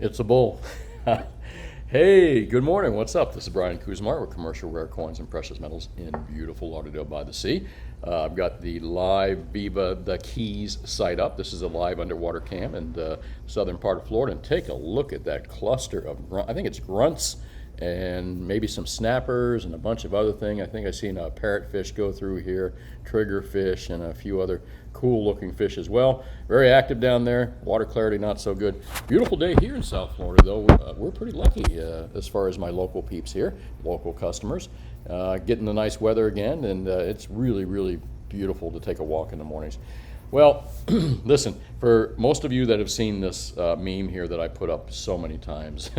It's a bull. Hey, good morning. What's up? This is Brian Kuzmar with Commercial Rare Coins and Precious Metals in beautiful Lauderdale by the Sea. I've got the live Biba the Keys site up. This is a live underwater cam in the southern part of Florida. And take a look at that cluster of, I think it's grunts and maybe some snappers and a bunch of other things. I think I've seen a parrotfish go through here, triggerfish, and a few other cool looking fish as well. Very active down there. Water clarity not so good. Beautiful day here in South Florida though. We're pretty lucky as far as my local peeps here, local customers. Getting the nice weather again, and it's really beautiful to take a walk in the mornings. Well, listen, for most of you that have seen this meme here that I put up so many times,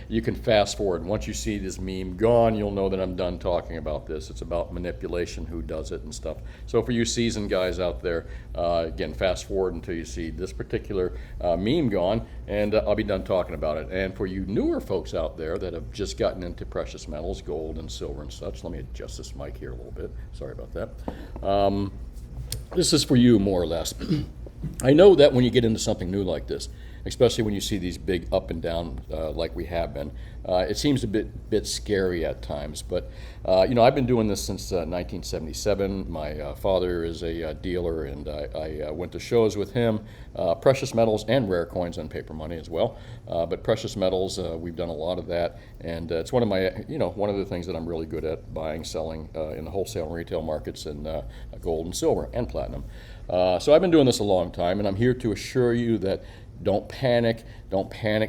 you can fast forward. Once you see this meme gone, you'll know that I'm done talking about this. It's about manipulation, who does it and stuff. So for you seasoned guys out there, again, fast forward until you see this particular meme gone, and I'll be done talking about it. And for you newer folks out there that have just gotten into precious metals, gold and silver and such, let me adjust this mic here a little bit. Sorry about that. This is for you, more or less. I know that when you get into something new like this, especially when you see these big up and down like we have been, it seems a bit scary at times. But I've been doing this since 1977. My father is a dealer, and I went to shows with him, precious metals and rare coins and paper money as well. But precious metals, we've done a lot of that, and it's one of my, one of the things that I'm really good at: buying, selling in the wholesale and retail markets, and gold and silver and platinum. So I've been doing this a long time, and I'm here to assure you that don't panic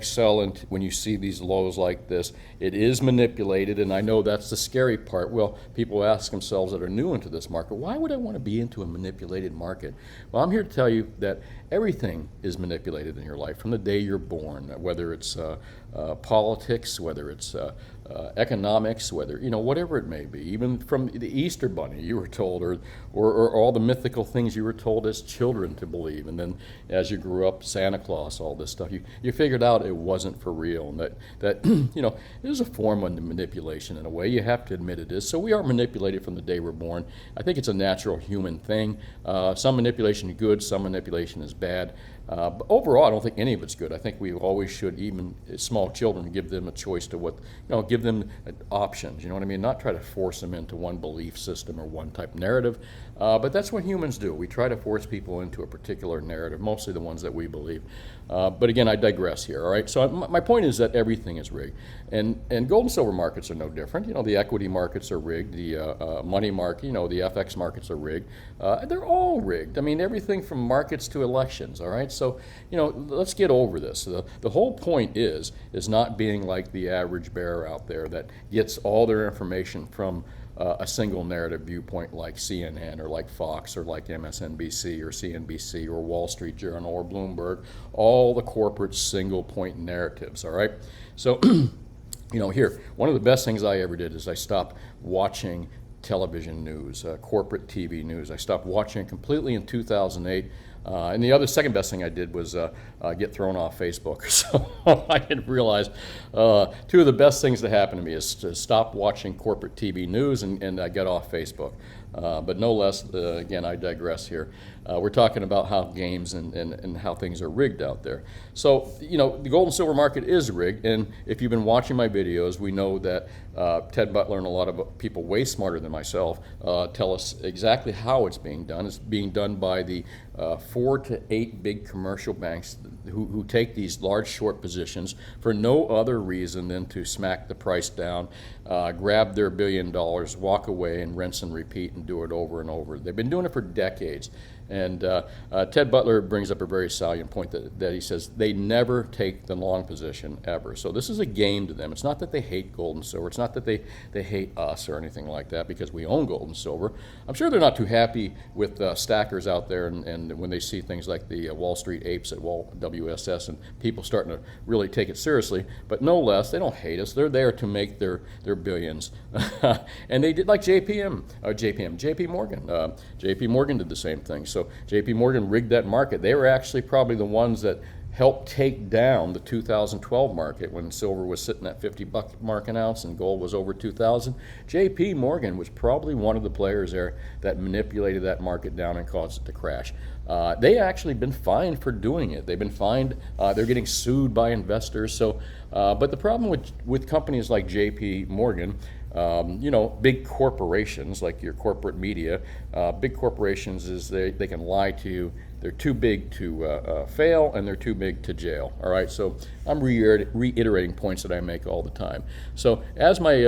sell when you see these lows like this. It is manipulated, and I know that's the scary part. Well, people ask themselves that are new into this market, why would I want to be into a manipulated market? Well, I'm here to tell you that everything is manipulated in your life from the day you're born, whether it's politics, whether it's economics, whether, whatever it may be. Even from the Easter Bunny, you were told, or all the mythical things you were told as children to believe. And then as you grew up, Santa Claus, all this stuff, you figured out it wasn't for real, and that it is a form of manipulation in a way. You have to admit it is. So we are manipulated from the day we're born. I think it's a natural human thing. Some manipulation is good, some manipulation is bad. But overall, I don't think any of it's good. I think we always should, even small children, give them a choice to give them options, you know what I mean? Not try to force them into one belief system or one type narrative. But that's what humans do. We try to force people into a particular narrative, mostly the ones that we believe. But again, I digress here, all right? So my point is that everything is rigged. And gold and silver markets are no different. The equity markets are rigged. The money market, the FX markets are rigged. They're all rigged. I mean, everything from markets to elections, all right? So, let's get over this. The whole point is not being like the average bear out there that gets all their information from a single narrative viewpoint like CNN or like Fox or like MSNBC or CNBC or Wall Street Journal or Bloomberg, all the corporate single point narratives, all right? So, here, one of the best things I ever did is I stopped watching television news, corporate TV news. I stopped watching it completely in 2008. And the second best thing I did was get thrown off Facebook. So I didn't realize two of the best things that happened to me is to stop watching corporate TV news and I get off Facebook. But no less, again, I digress here. We're talking about how games and how things are rigged out there. So, the gold and silver market is rigged, and if you've been watching my videos, we know that Ted Butler and a lot of people way smarter than myself tell us exactly how it's being done. It's being done by the 4 to 8 big commercial banks who take these large short positions for no other reason than to smack the price down, grab their $1 billion, walk away, and rinse and repeat and do it over and over. They've been doing it for decades. And Ted Butler brings up a very salient point that he says they never take the long position ever. So this is a game to them. It's not that they hate gold and silver. It's not that they hate us or anything like that because we own gold and silver. I'm sure they're not too happy with stackers out there and when they see things like the Wall Street apes at WSS and people starting to really take it seriously. But no less, they don't hate us. They're there to make their billions. And they did like JP Morgan. JP Morgan did the same thing. So JP Morgan rigged that market. They were actually probably the ones that helped take down the 2012 market when silver was sitting at $50 mark an ounce and gold was over 2,000. J.P. Morgan was probably one of the players there that manipulated that market down and caused it to crash. They actually been fined for doing it. They've been fined. They're getting sued by investors. So, but the problem with companies like J.P. Morgan, big corporations like your corporate media, big corporations is they can lie to you. They're too big to fail, and they're too big to jail. All right, so I'm reiterating points that I make all the time. So as my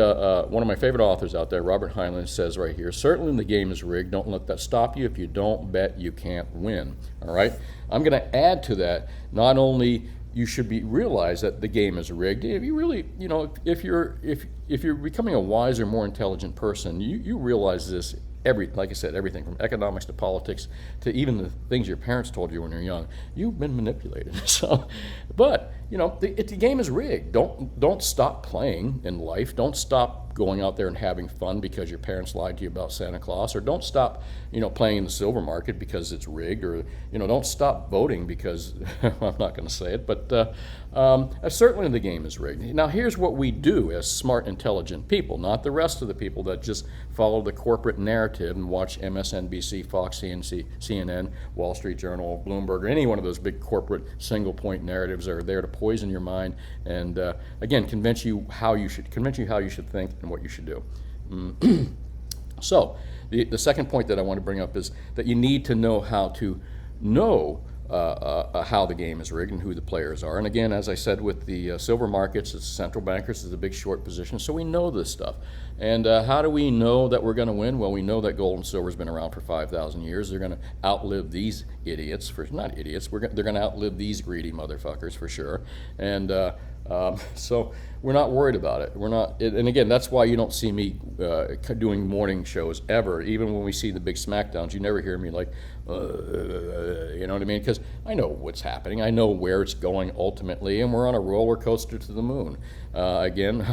one of my favorite authors out there, Robert Heinlein, says right here, certainly the game is rigged. Don't let that stop you. If you don't bet, you can't win. All right, I'm going to add to that, not only you should realize that the game is rigged. If you really, if you're becoming a wiser, more intelligent person, you realize this. Like I said, everything from economics to politics to even the things your parents told you when you're young, you've been manipulated. So, but the game is rigged. Don't stop playing in life. Don't stop going out there and having fun because your parents lied to you about Santa Claus, or don't stop playing in the silver market because it's rigged, or don't stop voting because I'm not going to say it, but certainly the game is rigged. Now here's what we do as smart, intelligent people, not the rest of the people that just follow the corporate narrative and watch MSNBC, Fox, CNN, Wall Street Journal, Bloomberg, or any one of those big corporate single-point narratives that are there to poison your mind and again convince you how you should think and what you should do. So the second point that I want to bring up is that you need to know how to know how the game is rigged and who the players are. And again, as I said, with the silver markets, it's central bankers, it's a big short position, so we know this stuff. And how do we know that we're going to win? Well, we know that gold and silver has been around for 5,000 years. They're going to outlive these idiots, not idiots, they're going to outlive these greedy motherfuckers for sure. And so we're not worried about it. We're not, and again, that's why you don't see me doing morning shows ever. Even when we see the big smackdowns, you never hear me like, you know what I mean? Because I know what's happening. I know where it's going ultimately, and we're on a roller coaster to the moon. Again,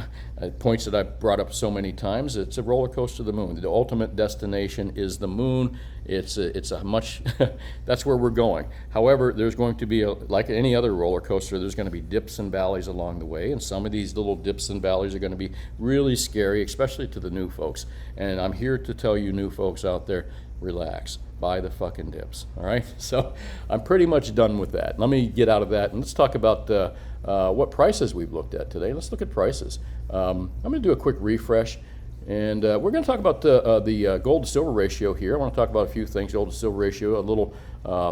points that I've brought up so many times, it's a roller coaster to the moon. The ultimate destination is the moon. It's a much, that's where we're going. However, there's going to be, like any other roller coaster, there's going to be dips and valleys along the way, and some of these little dips and valleys are going to be really scary, especially to the new folks. And I'm here to tell you new folks out there, relax. Buy the fucking dips, all right? So I'm pretty much done with that. Let me get out of that, and let's talk about what prices we've looked at today. Let's look at prices. I'm going to do a quick refresh, and we're going to talk about the gold to silver ratio here. I want to talk about a few things. Gold to silver ratio, a little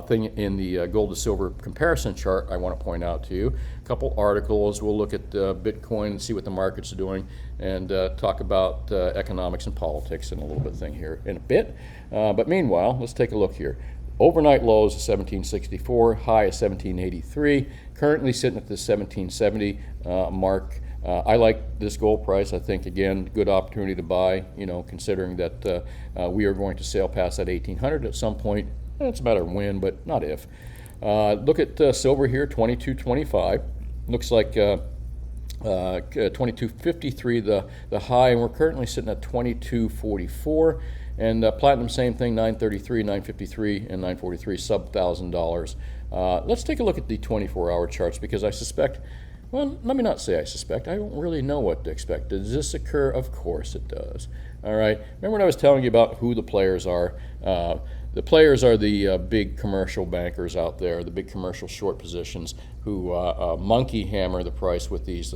thing in the gold to silver comparison chart I want to point out to you. A couple articles. We'll look at Bitcoin and see what the market's doing, and talk about economics and politics and a little bit thing here in a bit. But meanwhile, let's take a look here. Overnight lows of 1764, high of 1783, currently sitting at the 1770 mark. I like this gold price. I think, again, good opportunity to buy, considering that we are going to sail past that 1800 at some point. It's a matter of when, but not if. Look at silver here, 22.25. Looks like 22.53 the high, and we're currently sitting at 22.44. And platinum, same thing, 933, 953, and 943, sub $1,000. Let's take a look at the 24-hour charts, because I suspect, well, let me not say I suspect, I don't really know what to expect. Does this occur? Of course it does. All right, remember when I was telling you about who the players are? The players are the big commercial bankers out there, the big commercial short positions who monkey hammer the price with these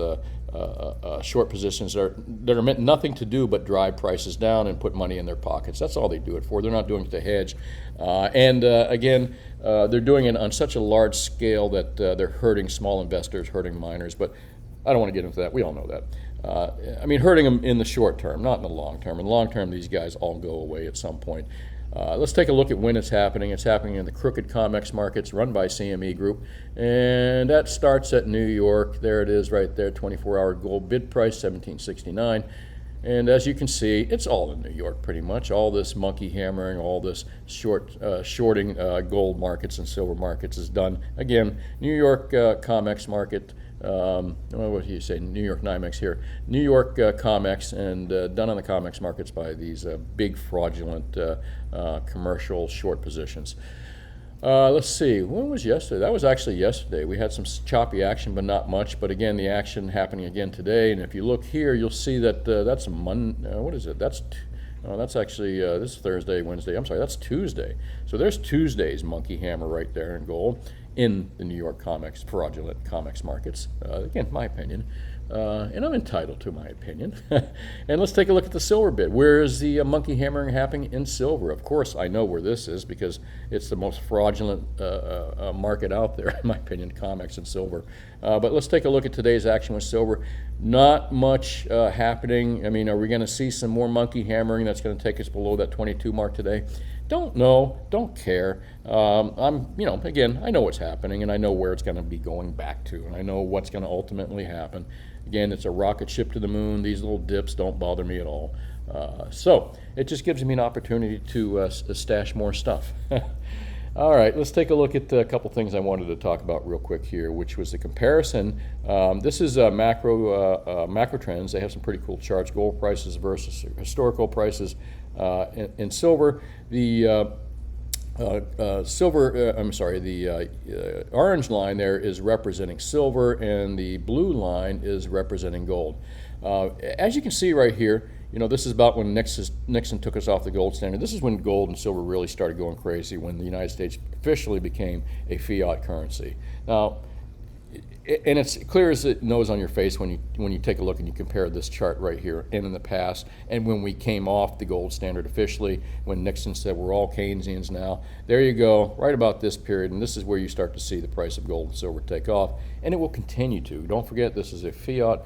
short positions that are meant nothing to do but drive prices down and put money in their pockets. That's all they do it for. They're not doing it to hedge. Again, they're doing it on such a large scale that they're hurting small investors, hurting miners. But I don't want to get into that. We all know that. I mean, hurting them in the short term, not in the long term. In the long term, these guys all go away at some point. Let's take a look at when it's happening. It's happening in the crooked COMEX markets run by CME Group, and that starts at New York. There it is right there, 24-hour gold bid price, 1769. And as you can see, it's all in New York pretty much. All this monkey hammering, all this shorting gold markets and silver markets is done. Again, New York COMEX market, what do you say, New York NYMEX here. New York COMEX, and done on the COMEX markets by these big fraudulent commercial short positions. Let's see, when was yesterday? That was actually yesterday. We had some choppy action, but not much. But again, the action happening again today. And if you look here, you'll see that that's what is it? That's actually, this is Thursday, Wednesday. I'm sorry, that's Tuesday. So there's Tuesday's monkey hammer right there in gold in the New York fraudulent COMEX markets. Again, my opinion. And I'm entitled to my opinion. And let's take a look at the silver bid. Where is the monkey hammering happening in silver? Of course, I know where this is because it's the most fraudulent market out there, in my opinion, COMEX and silver. But let's take a look at today's action with silver. Not much happening. I mean, are we going to see some more monkey hammering that's going to take us below that 22 mark today? Don't know, don't care. Again, I know what's happening and I know where it's going to be going back to, and I know what's going to ultimately happen. Again, it's a rocket ship to the moon. These little dips don't bother me at all. So it just gives me an opportunity to stash more stuff. All right, let's take a look at a couple things I wanted to talk about real quick here, which was the comparison. This is macro trends. They have some pretty cool charts, gold prices versus historical prices in silver. The orange line there is representing silver, and the blue line is representing gold. As you can see right here, this is about when Nixon took us off the gold standard. This is when gold and silver really started going crazy, when the United States officially became a fiat currency. Now, and it's clear as it nose on your face when you take a look and you compare this chart right here and in the past, and when we came off the gold standard officially, when Nixon said we're all Keynesians now. There you go, right about this period, and this is where you start to see the price of gold and silver take off, and it will continue to. Don't forget, this is a fiat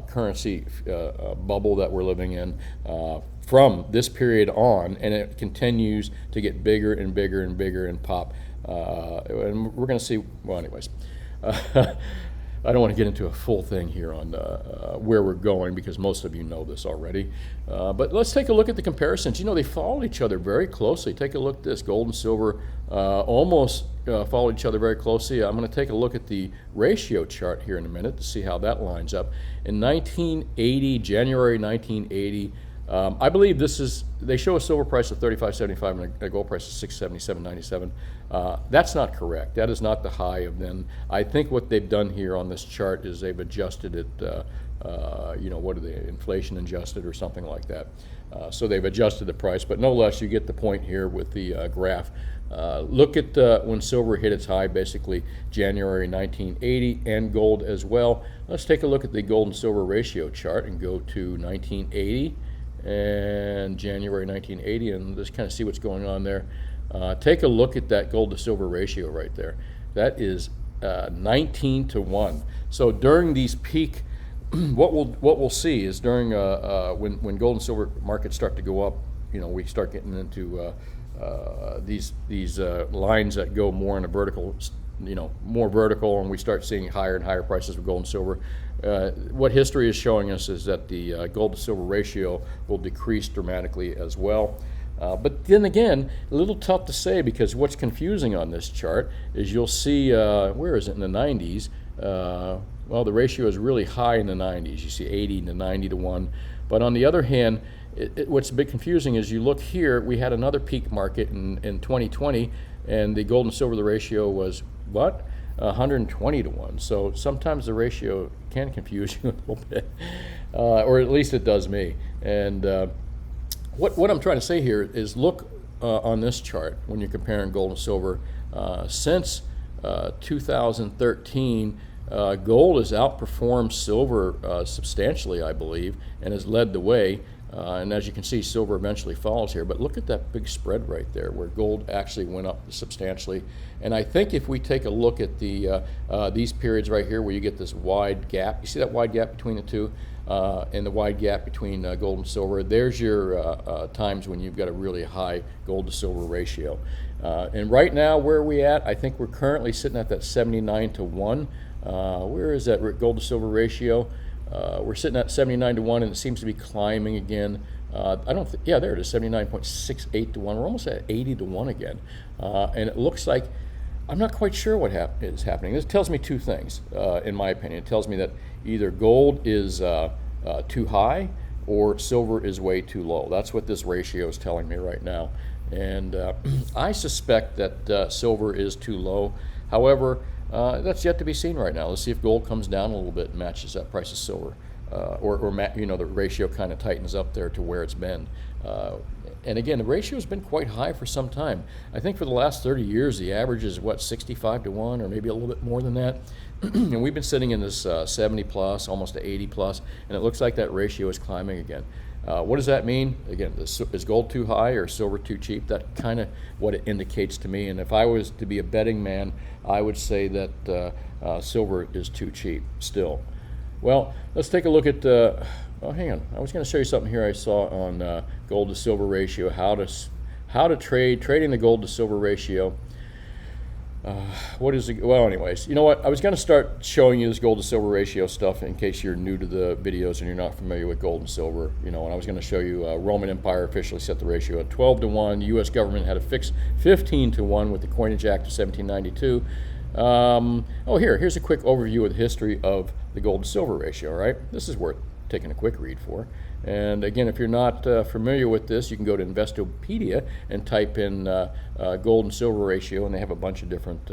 currency bubble that we're living in from this period on, and it continues to get bigger and bigger and bigger and pop. And we're going to see, well, anyways. I don't want to get into a full thing here on where we're going because most of you know this already. But let's take a look at the comparisons. They follow each other very closely. Take a look at this. Gold and silver almost follow each other very closely. I'm going to take a look at the ratio chart here in a minute to see how that lines up. In 1980, January 1980, I believe they show a silver price of $35.75 and a gold price of $677.97. That's not correct. That is not the high of then. I think what they've done here on this chart is they've adjusted it, what are they, inflation adjusted or something like that. So they've adjusted the price, but no less, you get the point here with the graph. Look at when silver hit its high, basically January 1980, and gold as well. Let's take a look at the gold and silver ratio chart and go to 1980. And January 1980, and just kind of see what's going on there. Take a look at that gold to silver ratio right there. That is 19 to 1. So during these peak, what we'll see is during when gold and silver markets start to go up, we start getting into these lines that go more in a vertical, more vertical, and we start seeing higher and higher prices of gold and silver. What history is showing us is that the gold to silver ratio will decrease dramatically as well. But then again, a little tough to say, because what's confusing on this chart is you'll see, where is it, in the 90s? Well, the ratio is really high in the 90s. You see 80 to 90 to 1. But on the other hand, what's a bit confusing is you look here, we had another peak market in 2020, and the gold and silver, the ratio was what? 120 to 1. So sometimes the ratio can confuse you a little bit, or at least it does me. And what I'm trying to say here is look on this chart when you're comparing gold and silver. Since 2013, gold has outperformed silver substantially, I believe, and has led the way. And as you can see, silver eventually follows here. But look at that big spread right there, where gold actually went up substantially. And I think if we take a look at these periods right here, where you get this wide gap, you see that wide gap between the two, and the wide gap between gold and silver, there's your times when you've got a really high gold to silver ratio. And right now, where are we at? I think we're currently sitting at that 79 to 1. Where is that gold to silver ratio? We're sitting at 79 to 1, and it seems to be climbing again. Yeah, there it is, 79.68 to 1. We're almost at 80 to 1 again. And it looks like, I'm not quite sure what is happening. This tells me two things, in my opinion. It tells me that either gold is too high or silver is way too low. That's what this ratio is telling me right now. And I suspect that silver is too low. However, that's yet to be seen right now. Let's see if gold comes down a little bit and matches that price of silver, or the ratio kind of tightens up there to where it's been. And again, the ratio has been quite high for some time. I think for the last 30 years, the average is 65 to 1, or maybe a little bit more than that. And we've been sitting in this 70 plus, almost to 80 plus, and it looks like that ratio is climbing again. What does that mean? Again, is gold too high or silver too cheap? That's kind of what it indicates to me. And if I was to be a betting man, I would say that silver is too cheap still. Well, let's take a look at, hang on. I was going to show you something here I saw on gold to silver ratio, how to trading the gold to silver ratio. What is it? Well, anyways, you know what? I was going to start showing you this gold to silver ratio stuff in case you're new to the videos and you're not familiar with gold and silver. And I was going to show you Roman Empire officially set the ratio at 12 to 1. The U.S. government had a fixed 15 to 1 with the Coinage Act of 1792. Here's a quick overview of the history of the gold to silver ratio, right? This is worth taking a quick read for. And again, if you're not familiar with this, you can go to Investopedia and type in gold and silver ratio, and they have a bunch of different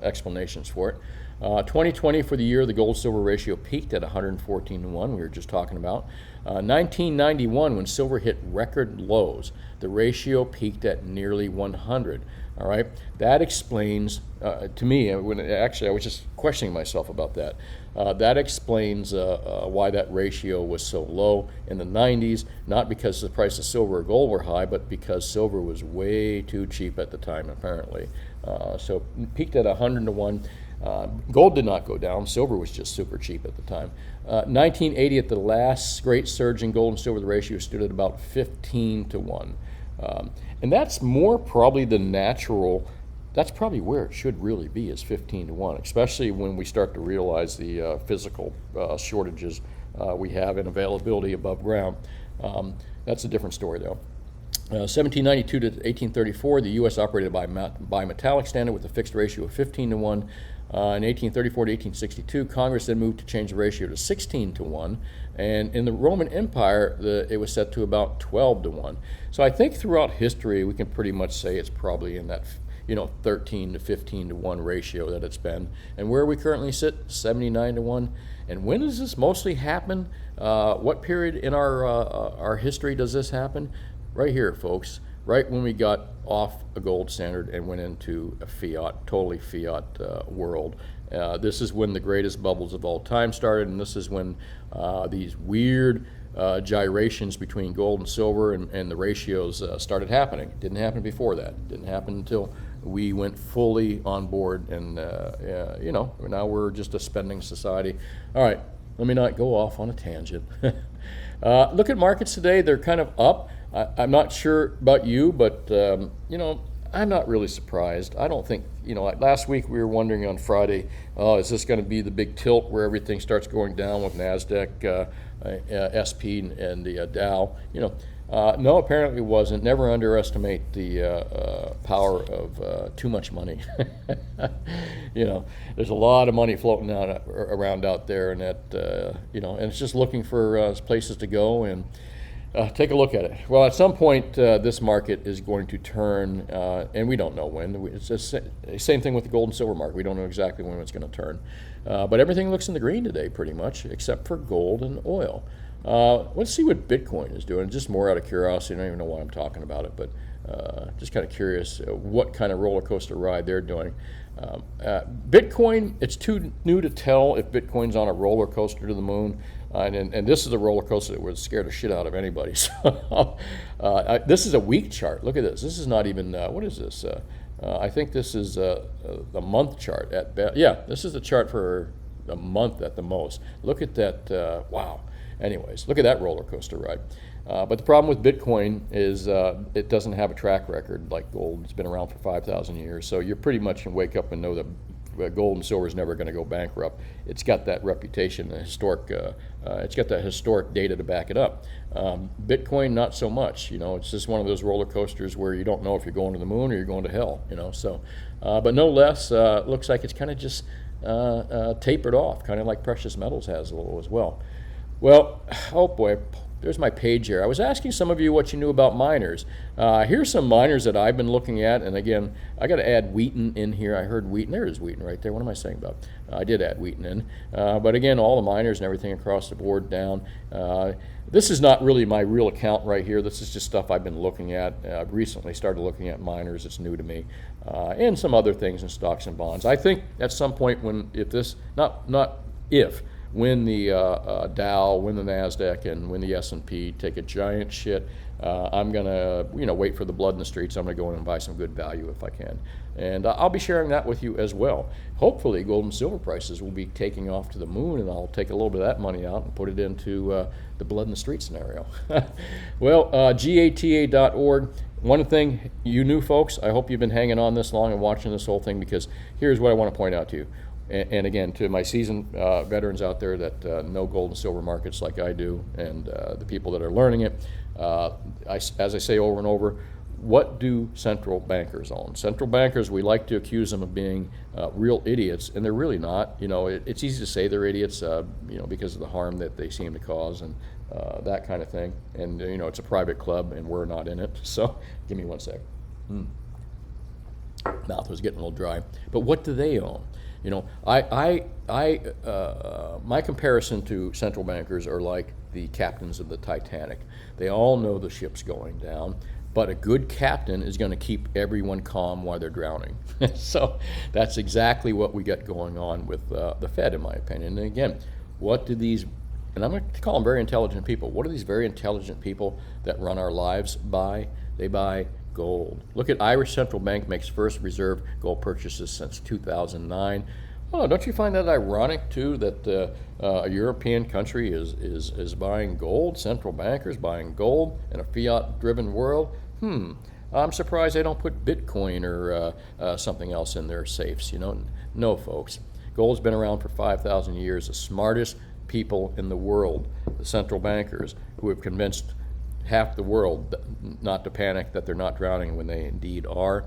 explanations for it. 2020, for the year, the gold silver ratio peaked at 114 to 1, we were just talking about. 1991, when silver hit record lows, the ratio peaked at nearly 100. All right, that explains, to me, actually I was just questioning myself about that. That explains why that ratio was so low in the 90s, not because the price of silver or gold were high, but because silver was way too cheap at the time, apparently. So peaked at 100 to 1. Gold did not go down. Silver was just super cheap at the time. 1980, at the last great surge in gold and silver, the ratio stood at about 15 to 1. And that's more probably the natural, that's probably where it should really be, is 15 to 1, especially when we start to realize the physical shortages we have in availability above ground. That's a different story, though. 1792 to 1834, the U.S. operated by metallic standard with a fixed ratio of 15 to 1. In 1834 to 1862, Congress then moved to change the ratio to 16 to 1. And in the Roman Empire, it was set to about 12 to 1. So I think throughout history, we can pretty much say it's probably in that 13 to 15 to 1 ratio that it's been. And where we currently sit, 79 to 1. And when does this mostly happen? What period in our history does this happen? Right here, folks. Right when we got off a gold standard and went into a totally fiat world. This is when the greatest bubbles of all time started, and this is when these weird gyrations between gold and silver and the ratios started happening. Didn't happen before that. Didn't happen until we went fully on board, and now we're just a spending society. All right, let me not go off on a tangent. Look at markets today. They're kind of up. I'm not sure about you, but I'm not really surprised. I don't think, last week we were wondering on Friday, is this going to be the big tilt where everything starts going down with NASDAQ, SP, and the Dow? No, apparently it wasn't. Never underestimate the power of too much money. There's a lot of money floating around out there, and that, and it's just looking for places to go and take a look at it. Well, at some point, this market is going to turn, and we don't know when. It's the same thing with the gold and silver market. We don't know exactly when it's going to turn. But everything looks in the green today, pretty much, except for gold and oil. Let's see what Bitcoin is doing, just more out of curiosity. I don't even know why I'm talking about it, but just kind of curious what kind of roller coaster ride they're doing. Bitcoin, it's too new to tell if Bitcoin's on a roller coaster to the moon. And this is a roller coaster that would scare the shit out of anybody. So, this is a week chart. Look at this. This is not even, what is this? I think this is the month chart at best. Yeah, this is the chart for a month at the most. Look at that. Wow. Anyways, look at that roller coaster ride. But the problem with Bitcoin is it doesn't have a track record like gold. It's been around for 5,000 years. So you pretty much can wake up and know that gold and silver is never going to go bankrupt. It's got that reputation, it's got that historic data to back it up. Bitcoin, not so much. It's just one of those roller coasters where you don't know if you're going to the moon or you're going to hell. So, but no less, looks like it's kind of just tapered off, kind of like precious metals has a little as well. Well, oh boy, there's my page here. I was asking some of you what you knew about miners. Here's some miners that I've been looking at, and again, I got to add Wheaton in here. I heard Wheaton. There is Wheaton right there. What am I saying about? I did add Wheaton in, but again, all the miners and everything across the board down. This is not really my real account right here. This is just stuff I've been looking at. I've recently started looking at miners. It's new to me, and some other things in stocks and bonds. I think at some point when when the Dow, when the Nasdaq, and when the S&P take a giant shit, I'm gonna wait for the blood in the streets. I'm gonna go in and buy some good value if I can, and I'll be sharing that with you as well. Hopefully, gold and silver prices will be taking off to the moon, and I'll take a little bit of that money out and put it into the blood in the street scenario. Well, gata.org. One thing you new folks, I hope you've been hanging on this long and watching this whole thing, because here's what I want to point out to you. And again, to my seasoned veterans out there that know gold and silver markets like I do, and the people that are learning it, as I say over and over, what do central bankers own? Central bankers, we like to accuse them of being real idiots, and they're really not. It's easy to say they're idiots, because of the harm that they seem to cause and that kind of thing. And it's a private club, and we're not in it. So give me one sec. Mouth was getting a little dry. But what do they own? My comparison to central bankers are like the captains of the Titanic. They all know the ship's going down, but a good captain is going to keep everyone calm while they're drowning. So that's exactly what we got going on with the Fed, in my opinion. And again, what do these, and I'm going to call them very intelligent people, what do these very intelligent people that run our lives buy? They buy gold. Look at Irish Central Bank makes first reserve gold purchases since 2009. Oh, don't you find that ironic too that a European country is buying gold, central bankers buying gold in a fiat-driven world? I'm surprised they don't put Bitcoin or something else in their safes. No, folks. Gold's been around for 5,000 years. The smartest people in the world, the central bankers, who have convinced half the world not to panic that they're not drowning when they indeed are.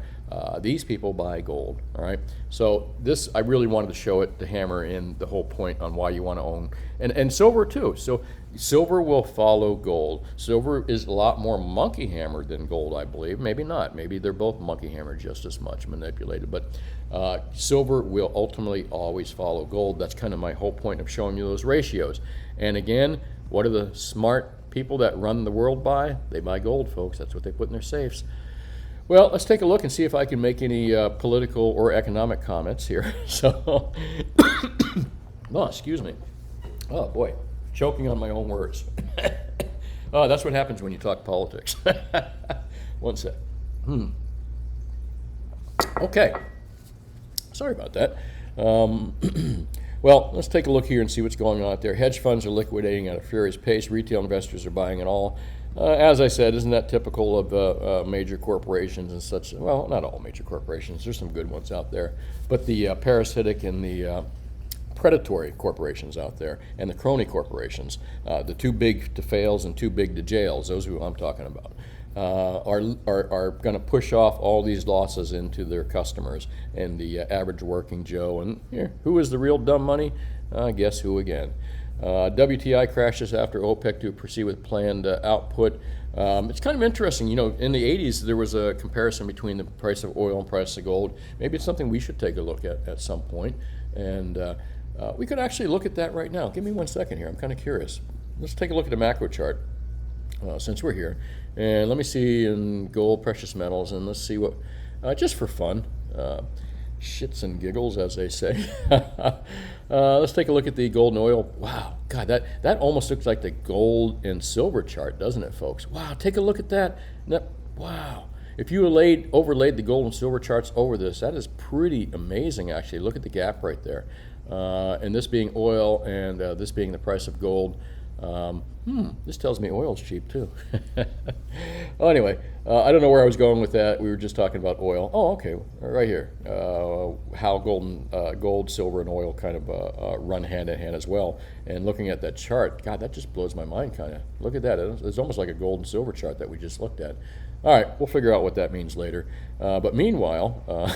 These people buy gold, all right? So this, I really wanted to show it to hammer in the whole point on why you want to own, and silver too. So silver will follow gold. Silver is a lot more monkey hammered than gold, I believe. Maybe not. Maybe they're both monkey hammered just as much, manipulated. But silver will ultimately always follow gold. That's kind of my whole point of showing you those ratios. And again, what are the smart people that run the world buy? They buy gold, folks. That's what they put in their safes. Well, let's take a look and see if I can make any political or economic comments here. So, oh, excuse me. Oh, boy, choking on my own words. Oh, that's what happens when you talk politics. One sec. Okay. Sorry about that. Well, let's take a look here and see what's going on out there. Hedge funds are liquidating at a furious pace. Retail investors are buying it all. As I said, isn't that typical of major corporations and such? Well, not all major corporations. There's some good ones out there. But the parasitic and the predatory corporations out there, and the crony corporations, the too big to fails and too big to jails, those are who I'm talking about, are going to push off all these losses into their customers and the average working Joe. And here, who is the real dumb money? Guess who again? WTI crashes after OPEC to proceed with planned output. It's kind of interesting. In the 80s, there was a comparison between the price of oil and price of gold. Maybe it's something we should take a look at some point. And we could actually look at that right now. Give me 1 second here. I'm kind of curious. Let's take a look at the macro chart since we're here. And let me see in gold, precious metals, and let's see what, just for fun, shits and giggles, as they say. Let's take a look at the gold and oil. Wow, God, that almost looks like the gold and silver chart, doesn't it, folks? Wow, take a look at that. Wow. If you overlaid the gold and silver charts over this, that is pretty amazing, actually. Look at the gap right there. And this being oil and this being the price of gold. This tells me oil's cheap too. Well, anyway, I don't know where I was going with that. We were just talking about oil. Oh, okay, right here. How gold, silver, and oil kind of run hand in hand as well. And looking at that chart, God, that just blows my mind kind of. Look at that. It's almost like a gold and silver chart that we just looked at. All right, we'll figure out what that means later. But meanwhile,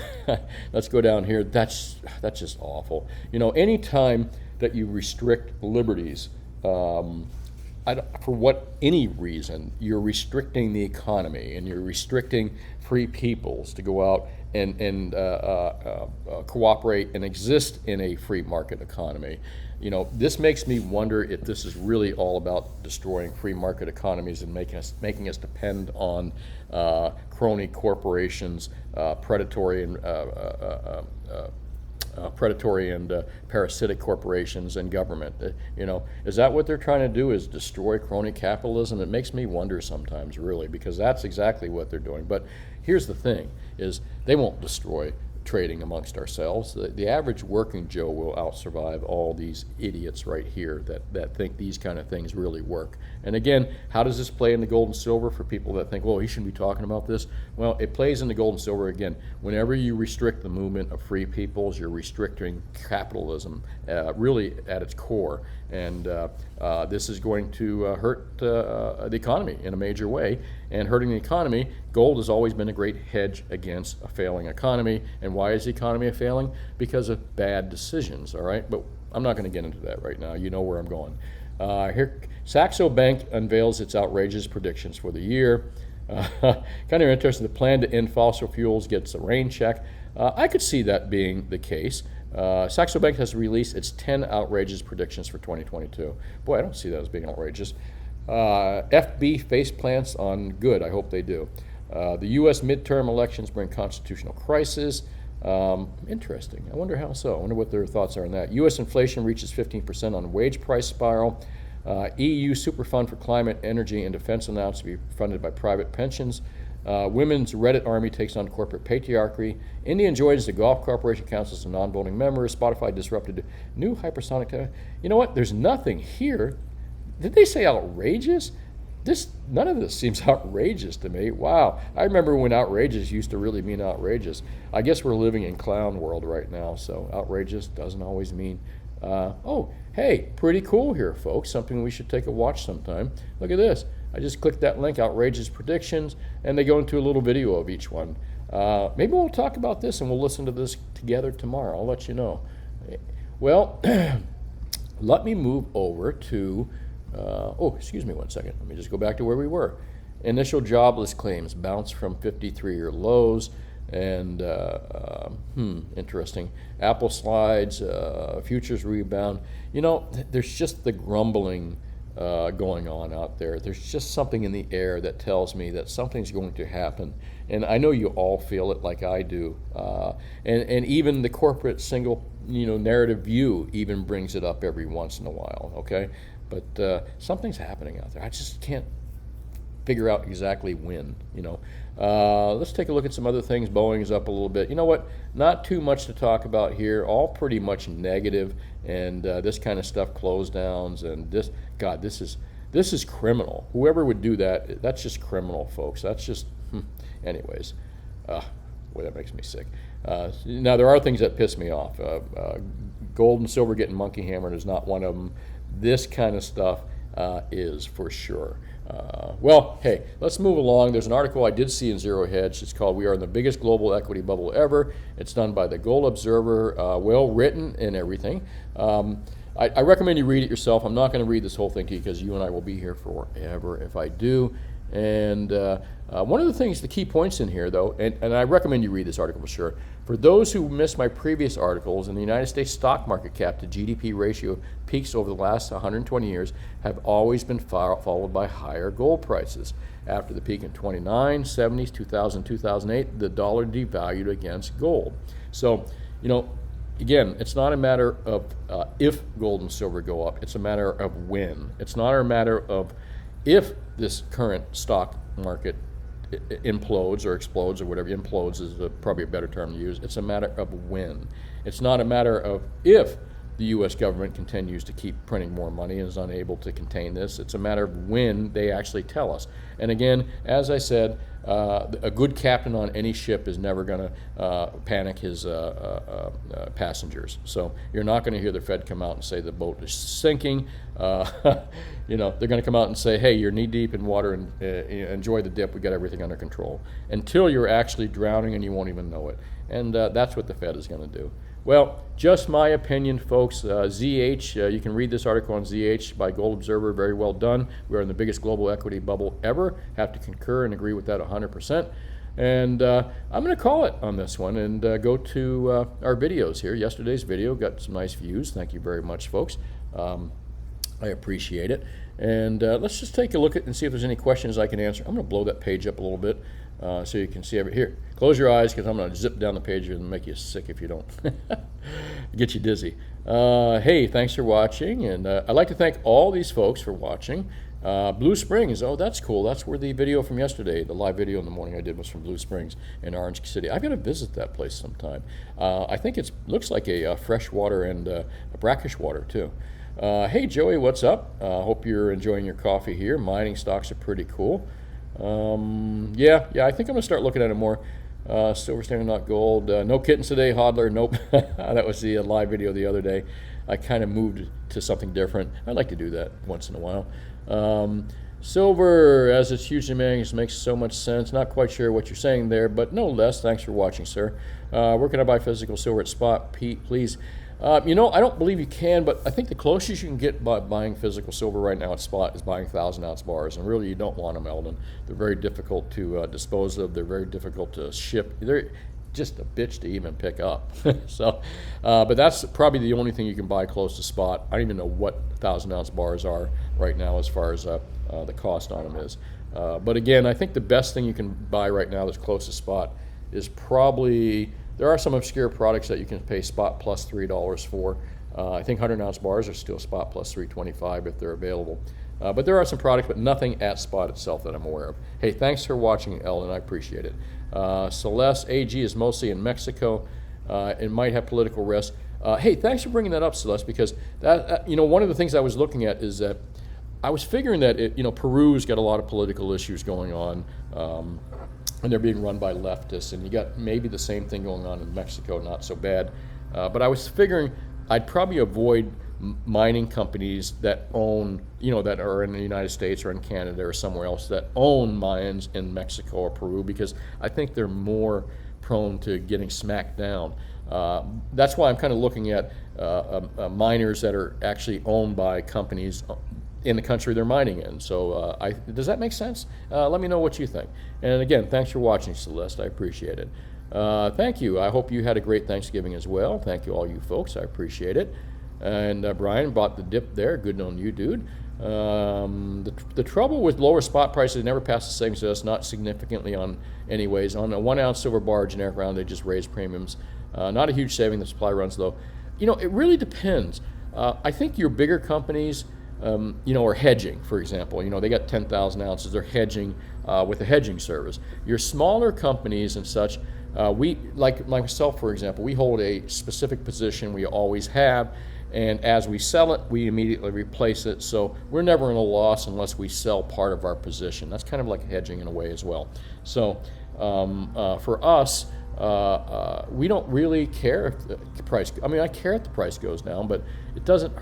let's go down here. That's just awful. Any time that you restrict liberties, for what any reason, you're restricting the economy and you're restricting free peoples to go out and cooperate and exist in a free market economy. This makes me wonder if this is really all about destroying free market economies and making us depend on crony corporations, predatory and parasitic corporations and government. Is that what they're trying to do, is destroy crony capitalism? It makes me wonder sometimes, really, because that's exactly what they're doing. But here's the thing, is they won't destroy trading amongst ourselves. The average working Joe will outsurvive all these idiots right here that think these kind of things really work. And again, how does this play in the gold and silver for people that think, well, he shouldn't be talking about this? Well, it plays in the gold and silver again. Whenever you restrict the movement of free peoples, you're restricting capitalism really at its core. And this is going to hurt the economy in a major way. And hurting the economy, gold has always been a great hedge against a failing economy. And why is the economy failing? Because of bad decisions, all right? But I'm not going to get into that right now. You know where I'm going. Here, Saxo Bank unveils its outrageous predictions for the year. Kind of interesting. The plan to end fossil fuels gets a rain check. I could see that being the case. Saxo Bank has released its 10 outrageous predictions for 2022. Boy, I don't see that as being outrageous. FB face plants on good. I hope they do. The U.S. midterm elections bring constitutional crisis. Interesting. I wonder how so. I wonder what their thoughts are on that. U.S. inflation reaches 15% on wage price spiral. EU Superfund for Climate, Energy, and Defense announced to be funded by private pensions. Women's Reddit army takes on corporate patriarchy. India joins the Gulf Cooperation Council as a non-voting member. Spotify disrupted new hypersonic. You know what? There's nothing here. Did they say outrageous? None of this seems outrageous to me. Wow. I remember when outrageous used to really mean outrageous. I guess we're living in clown world right now, so outrageous doesn't always mean, oh, hey, pretty cool here, folks. Something we should take a watch sometime. Look at this. I just clicked that link, outrageous predictions, and they go into a little video of each one. Maybe we'll talk about this and we'll listen to this together tomorrow. I'll let you know. Well, let me move over to excuse me one second. Let me just go back to where we were. Initial jobless claims bounce from 53-year lows, and interesting. Apple slides, futures rebound. There's just the grumbling going on out there. There's just something in the air that tells me that something's going to happen. And I know you all feel it like I do. And even the corporate single narrative view even brings it up every once in a while, okay? But something's happening out there. I just can't figure out exactly when, Let's take a look at some other things. Boeing's up a little bit. You know what? Not too much to talk about here. All pretty much negative, and this kind of stuff, close downs, and this is criminal. Whoever would do that, that's just criminal, folks. That's just, anyways. Boy, that makes me sick. Now, there are things that piss me off. Gold and silver getting monkey hammered is not one of them. This kind of stuff is for sure. Well, hey, let's move along. There's an article I did see in Zero Hedge. It's called "We Are in the Biggest Global Equity Bubble Ever." It's done by the Gold Observer, well written and everything. I recommend you read it yourself. I'm not going to read this whole thing to you because you and I will be here forever if I do. And one of the things, the key points in here, though, and I recommend you read this article for sure. For those who missed my previous articles, in the United States stock market cap to GDP ratio peaks over the last 120 years have always been followed by higher gold prices. After the peak in 29, 70s, 2000, 2008, the dollar devalued against gold. So, again, it's not a matter of if gold and silver go up. It's a matter of when. It's not a matter of if this current stock market implodes or explodes or whatever. Implodes is probably a better term to use. It's a matter of when. It's not a matter of if the U.S. government continues to keep printing more money and is unable to contain this. It's a matter of when they actually tell us. And again, as I said, a good captain on any ship is never going to panic his passengers. So you're not going to hear the Fed come out and say the boat is sinking. They're going to come out and say, hey, you're knee deep in water and enjoy the dip. We got everything under control. Until you're actually drowning and you won't even know it. And that's what the Fed is going to do. Well, just my opinion, folks. ZH, you can read this article on ZH by Gold Observer. Very well done. We are in the biggest global equity bubble ever. Have to concur and agree with that 100%. And I'm going to call it on this one and go to our videos here. Yesterday's video got some nice views. Thank you very much, folks. I appreciate it. And let's just take a look at and see if there's any questions I can answer. I'm going to blow that page up a little bit so you can see everything. Here, close your eyes because I'm going to zip down the page and make you sick if you don't. Get you dizzy. Hey, thanks for watching. And I'd like to thank all these folks for watching. Blue Springs, oh, that's cool. That's where the video from yesterday, the live video in the morning I did was from Blue Springs in Orange City. I've got to visit that place sometime. I think it looks like a freshwater and a brackish water too. Hey Joey, what's up? Hope you're enjoying your coffee here. Mining stocks are pretty cool. Yeah, I think I'm gonna start looking at it more. Silver standard, not gold. No kittens today, hodler. Nope. That was the live video the other day. I kind of moved to something different. I like to do that once in a while. Silver, as it's hugely managed, makes so much sense. Not quite sure what you're saying there, but no less. Thanks for watching, sir. Where can I buy physical silver at spot, Pete, please? You know, I don't believe you can, but I think the closest you can get by buying physical silver right now at spot is buying 1,000-ounce bars, and really you don't want them, Eldon. They're very difficult to dispose of. They're very difficult to ship. They're just a bitch to even pick up. So, but that's probably the only thing you can buy close to spot. I don't even know what 1,000-ounce bars are right now as far as the cost on them is. But again, I think the best thing you can buy right now that's close to spot is probably, there are some obscure products that you can pay spot plus $3 for. I think 100-ounce bars are still spot plus $3.25 if they're available. But there are some products, but nothing at spot itself that I'm aware of. Hey, thanks for watching, Ellen. I appreciate it. Celeste, AG is mostly in Mexico. It might have political risk. Hey, thanks for bringing that up, Celeste, because that, you know, one of the things I was looking at is that I was figuring that, you know, Peru's got a lot of political issues going on. And they're being run by leftists, and you got maybe the same thing going on in Mexico, not so bad. But I was figuring I'd probably avoid mining companies that own, you know, that are in the United States or in Canada or somewhere else that own mines in Mexico or Peru, because I think they're more prone to getting smacked down. That's why I'm kind of looking at miners that are actually owned by companies in the country they're mining in. So does that make sense? Let me know what you think. And again, thanks for watching, Celeste. I appreciate it. Thank you. I hope you had a great Thanksgiving as well. Thank you, all you folks. I appreciate it. And Brian bought the dip there. Good on you, dude. The trouble with lower spot prices, never pass the savings to us, not significantly on anyways. On a 1-ounce silver bar generic round, they just raise premiums. Not a huge saving. The supply runs low. You know, it really depends. I think your bigger companies, you know, are hedging, for example. You know, they got 10,000 ounces. They're hedging with a hedging service. Your smaller companies and such, we, like myself, for example, we hold a specific position. We always have. And as we sell it, we immediately replace it. So we're never in a loss unless we sell part of our position. That's kind of like hedging in a way as well. So for us, we don't really care if the price, I mean, I care if the price goes down, but it doesn't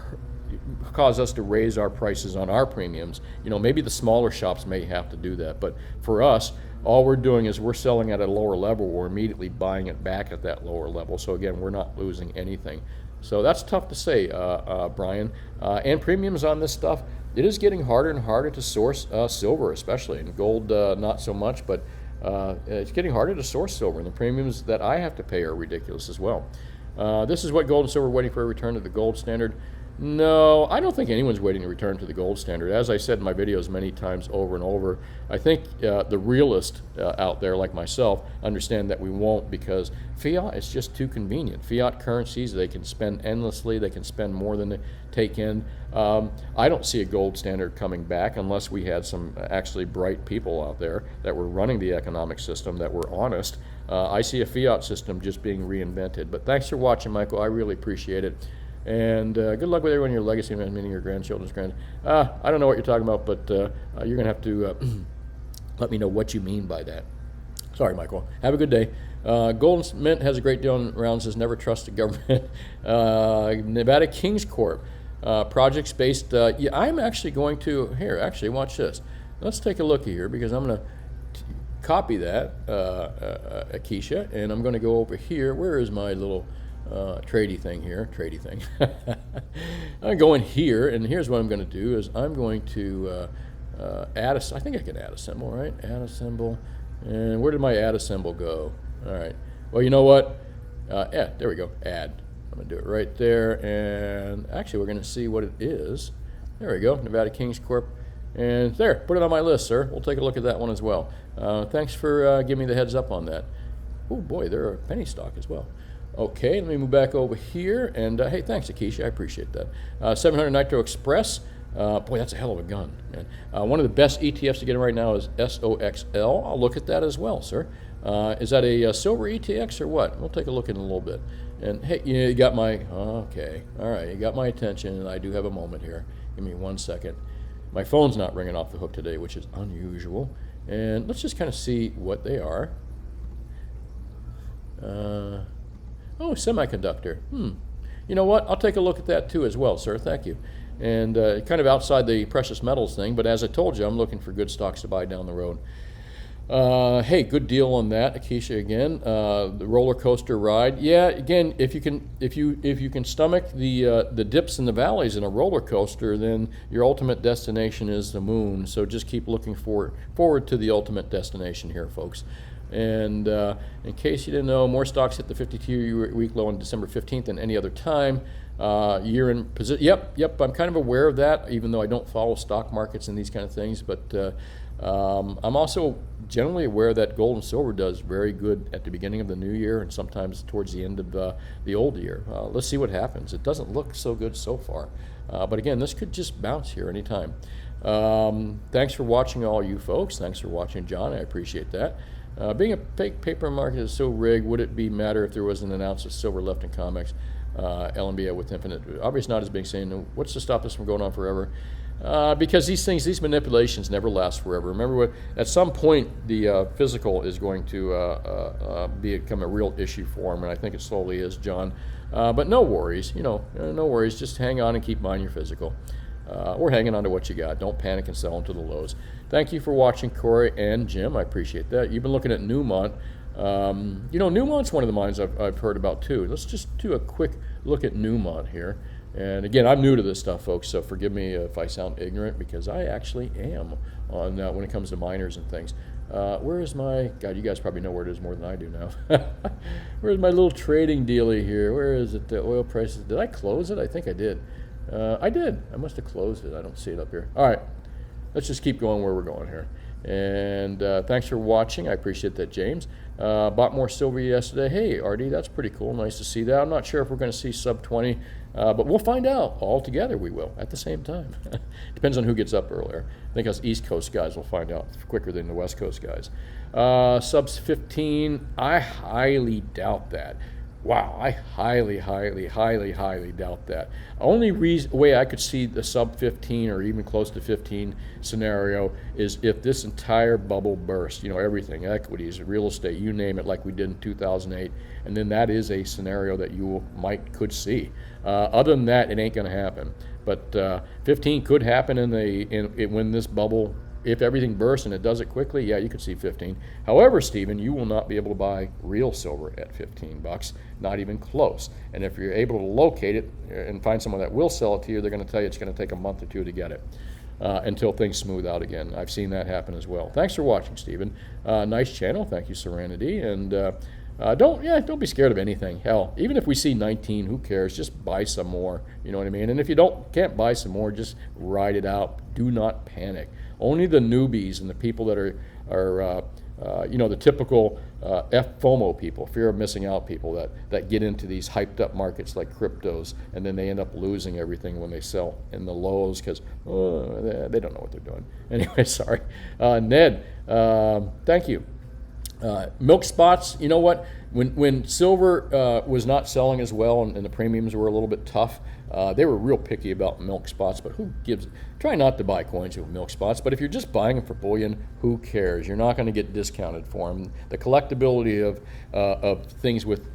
cause us to raise our prices on our premiums. You know, maybe the smaller shops may have to do that, but for us, all we're doing is we're selling at a lower level. We're immediately buying it back at that lower level. So again, we're not losing anything. So that's tough to say, Brian. And premiums on this stuff, it is getting harder and harder to source silver, especially, and gold not so much, but it's getting harder to source silver, and the premiums that I have to pay are ridiculous as well. This is what gold and silver are waiting for a return to the gold standard. No, I don't think anyone's waiting to return to the gold standard. As I said in my videos many times over and over, I think the realists out there like myself understand that we won't, because fiat is just too convenient. Fiat currencies, they can spend endlessly, they can spend more than they take in. I don't see a gold standard coming back unless we had some actually bright people out there that were running the economic system that were honest. I see a fiat system just being reinvented. But thanks for watching, Michael. I really appreciate it. And good luck with everyone in your legacy, meaning your grandchildren's grand. I don't know what you're talking about, but you're going to have to let me know what you mean by that. Sorry, Michael. Have a good day. Golden Mint has a great deal on rounds, says never trust the government. Nevada Kings Corp. Projects based. Yeah, I'm actually going to, here, actually, watch this. Let's take a look here, because I'm going to copy that, Akeisha, and I'm going to go over here. Where is my little tradey thing here, tradey thing. I'm going here, and here's what I'm going to do is I'm going to add I think I can add a symbol, right? Add a symbol. And where did my add a symbol go? All right. Well, you know what? Yeah, there we go. Add. I'm going to do it right there. And actually, we're going to see what it is. There we go. Nevada Kings Corp. And there, put it on my list, sir. We'll take a look at that one as well. Thanks for giving me the heads up on that. Oh, boy, they're a penny stock as well. Okay, let me move back over here. And hey, thanks, Akisha. I appreciate that. 700 Nitro Express. Boy, that's a hell of a gun, man. One of the best ETFs to get in right now is SOXL. I'll look at that as well, sir. Is that a silver ETX or what? We'll take a look in a little bit. And hey, you got my, okay, all right, you got my attention, and I do have a moment here. Give me 1 second. My phone's not ringing off the hook today, which is unusual. And let's just kind of see what they are. Oh, semiconductor. You know what? I'll take a look at that too as well, sir. Thank you. And kind of outside the precious metals thing, but as I told you, I'm looking for good stocks to buy down the road. Hey, good deal on that, Akisha. Again, the roller coaster ride. Yeah, again, if you can stomach the dips and the valleys in a roller coaster, then your ultimate destination is the moon. So just keep looking forward to the ultimate destination here, folks. And in case you didn't know, more stocks hit the 52-week low on December 15th than any other time. Year in position. Yep. I'm kind of aware of that, even though I don't follow stock markets and these kind of things. But I'm also generally aware that gold and silver does very good at the beginning of the new year and sometimes towards the end of the old year. Let's see what happens. It doesn't look so good so far. But again, this could just bounce here anytime. Thanks for watching, all you folks. Thanks for watching, John. I appreciate that. Being a fake paper market is so rigged, would it be matter if there wasn't an ounce of silver left in COMEX? LNBA with infinite, obviously not as big saying, what's to stop this from going on forever? Because these manipulations never last forever. Remember, at some point the physical is going to become a real issue for them, and I think it slowly is, John. But no worries, no worries. Just hang on and keep buying your physical. Or hanging on to what you got. Don't panic and sell into the lows. Thank you for watching, Corey and Jim. I appreciate that. You've been looking at Newmont. Newmont's one of the mines I've heard about too. Let's just do a quick look at Newmont here. And again, I'm new to this stuff, folks, so forgive me if I sound ignorant, because I actually am on when it comes to miners and things. Where is my, God, you guys probably know where it is more than I do now. Where's my little trading dealie here? Where is it? The oil prices. Did I close it? I think I did. I did. I must have closed it. I don't see it up here. All right. Let's just keep going where we're going here. And thanks for watching. I appreciate that, James. Bought more silver yesterday. Hey, Artie, that's pretty cool. Nice to see that. I'm not sure if we're going to see sub 20, but we'll find out. All together we will at the same time. Depends on who gets up earlier. I think us East Coast guys will find out quicker than the West Coast guys. Subs 15, I highly doubt that. Wow, I highly doubt that. Only way I could see the sub 15 or even close to 15 scenario is if this entire bubble burst, everything, equities, real estate, you name it, like we did in 2008, and then that is a scenario that you could see. Other than that, it ain't going to happen. But 15 could happen when this bubble. If everything bursts and it does it quickly, yeah, you could see 15. However, Stephen, you will not be able to buy real silver at $15, not even close. And if you're able to locate it and find someone that will sell it to you, they're going to tell you it's going to take a month or two to get it until things smooth out again. I've seen that happen as well. Thanks for watching, Stephen. Nice channel. Thank you, Serenity. And don't be scared of anything. Hell, even if we see 19, who cares? Just buy some more. You know what I mean? And if you can't buy some more, just ride it out. Do not panic. Only the newbies and the people that are the typical FOMO people, fear of missing out people that get into these hyped up markets like cryptos, and then they end up losing everything when they sell in the lows because they don't know what they're doing. Anyway, sorry. Ned, thank you. Milk spots, you know what? When silver was not selling as well and the premiums were a little bit tough, they were real picky about milk spots, but who gives? Try not to buy coins with milk spots, but if you're just buying them for bullion, who cares? You're not going to get discounted for them. The collectability of things with,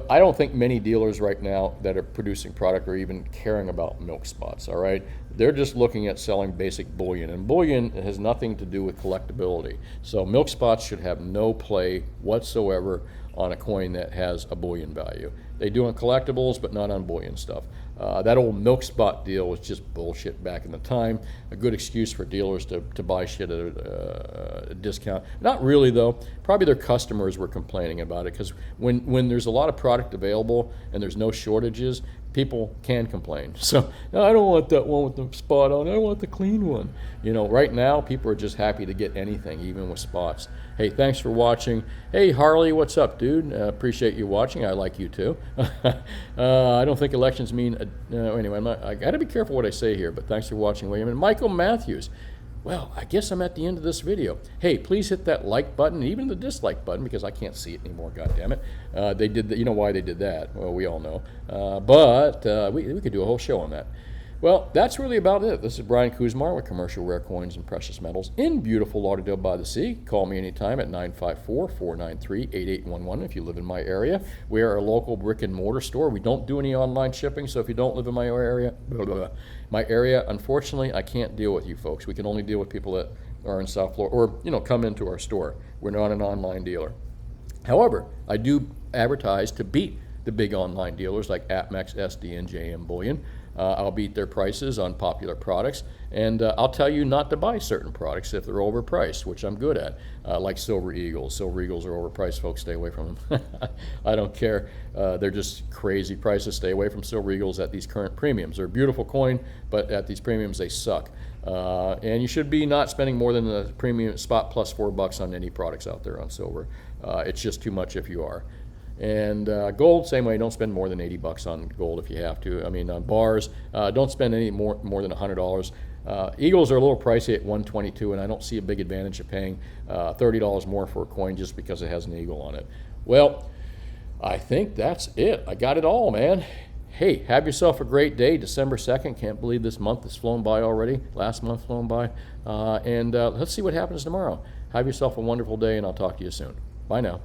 I don't think many dealers right now that are producing product are even caring about milk spots, all right? They're just looking at selling basic bullion, and bullion has nothing to do with collectability. So milk spots should have no play whatsoever on a coin that has a bullion value. They do on collectibles, but not on bullion stuff. That old milk spot deal was just bullshit back in the time. A good excuse for dealers to buy shit at a discount. Not really, though. Probably their customers were complaining about it, because when there's a lot of product available and there's no shortages, people can complain. So, no, I don't want that one with the spot on. I want the clean one. You know, right now, people are just happy to get anything, even with spots. Hey, thanks for watching. Hey, Harley, what's up, dude? Appreciate you watching. I like you, too. I don't think elections mean... anyway, I got to be careful what I say here, but thanks for watching, William. And Michael Matthews. Well, I guess I'm at the end of this video. Hey, please hit that like button, even the dislike button, because I can't see it anymore, goddammit. They did that. You know why they did that? Well, we all know. But we could do a whole show on that. Well, that's really about it. This is Brian Kuzmar with Commercial Rare Coins and Precious Metals in beautiful Lauderdale by the Sea. Call me anytime at 954-493-8811 if you live in my area. We are a local brick and mortar store. We don't do any online shipping, so if you don't live in my area, unfortunately, I can't deal with you folks. We can only deal with people that are in South Florida or, you know, come into our store. We're not an online dealer. However, I do advertise to beat the big online dealers like APMEX, SD, and JM Bullion. I'll beat their prices on popular products, and I'll tell you not to buy certain products if they're overpriced, which I'm good at, like Silver Eagles. Silver Eagles are overpriced, folks. Stay away from them. I don't care. They're just crazy prices. Stay away from Silver Eagles at these current premiums. They're a beautiful coin, but at these premiums, they suck. And you should be not spending more than the premium spot plus $4 on any products out there on silver. It's just too much if you are. And gold, same way. Don't spend more than $80 on gold if you have to. I mean, on bars, don't spend any more than $100. Eagles are a little pricey at $122, and I don't see a big advantage of paying $30 more for a coin just because it has an eagle on it. Well, I think that's it. I got it all, man. Hey, have yourself a great day. December 2nd. Can't believe this month has flown by already. Last month flown by. And let's see what happens tomorrow. Have yourself a wonderful day, and I'll talk to you soon. Bye now.